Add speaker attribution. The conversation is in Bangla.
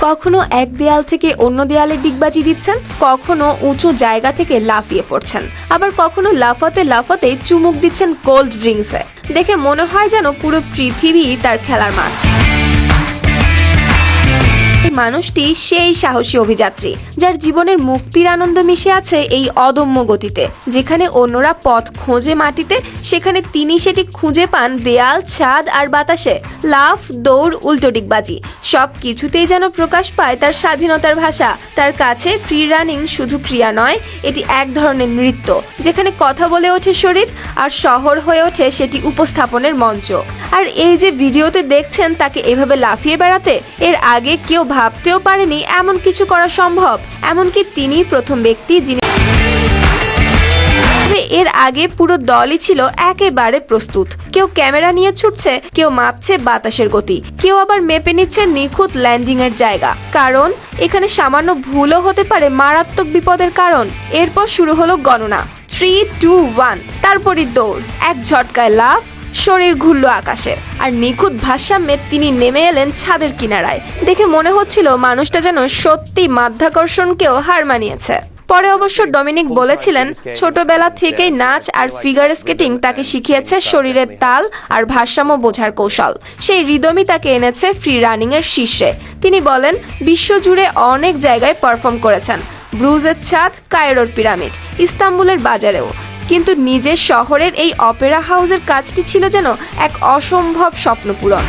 Speaker 1: কখনো এক দেয়াল থেকে অন্য দেয়ালে ডিগবাজি দিচ্ছেন, কখনো উঁচু জায়গা থেকে লাফিয়ে পড়ছেন, আবার কখনো লাফাতে লাফাতে চুমুক দিচ্ছেন কোল্ড ড্রিঙ্কসে। দেখে মনে হয় যেন পুরো পৃথিবী তার খেলার মাঠ। মানুষটি সেই সাহসী অভিযাত্রী যার জীবনের মুক্তির আনন্দ মিশে আছে এই অদম্য গতিতে। যেখানে অন্যরা পথ খোঁজে মাটিতে, সেখানে তিনি সেটি খুঁজে পান দেয়াল, ছাদ আর বাতাসে। লাফ, দৌড়, উল্টো ডিগবাজি সব কিছুতেই যেন প্রকাশ পায় তার স্বাধীনতার ভাষা। তার কাছে ফ্রি রানিং শুধু ক্রিয়া নয়, এটি এক ধরনের নৃত্য যেখানে কথা বলে ওঠে শরীর আর শহর হয়ে ওঠে সেটি উপস্থাপনের মঞ্চ। আর এই যে ভিডিওতে দেখছেন তাকে এভাবে লাফিয়ে বেড়াতে, এর আগে কেউ ভাবতেও পারেনি এমন কিছু করা সম্ভব। এমনকি তিনি প্রথম ব্যক্তি যিনি। এর আগে পুরো দলই ছিল একেবারে প্রস্তুত। কেউ ক্যামেরা নিয়ে ছুটছে, কেউ মাপছে বাতাসের গতি, কেউ আবার মেপে নিচ্ছে নিখুঁত ল্যান্ডিং এর জায়গা। কারণ এখানে সামান্য ভুলও হতে পারে মারাত্মক বিপদের কারণ। এরপর শুরু হলো গণনা, 3, 2, 1, তারপরই দৌড়, এক ঝটকায় লাফ, শরীর ঘুরল আকাশে, আর নিখুঁত ভারসাম্যে তিনি নেমে এলেন ছাদের কিনারায়। দেখে মনে হচ্ছিল মানুষটা যেন সত্যি মাধ্যাকর্ষণকেও হার মানিয়েছে। পরে অবশ্য ডমিনিক বলেছিলেন ছোটবেলা থেকেই নাচ আর ফিগার স্কেটিং তাকে শিখিয়েছে শরীরের তাল আর ভারসাম্য বোঝার কৌশল। সেই রিদমই তাকে এনেছে ফ্রি রানিং এর শীর্ষে। তিনি বলেন বিশ্বজুড়ে অনেক জায়গায় পারফর্ম করেছেন, ব্রুজের ছাদ, কায়রোর পিরামিড, ইস্তাম্বুলের বাজারেও। কিন্তু নিজের শহরের এই অপেরা হাউসের কাজটি ছিল যেন এক অসম্ভব স্বপ্ন পূরণ।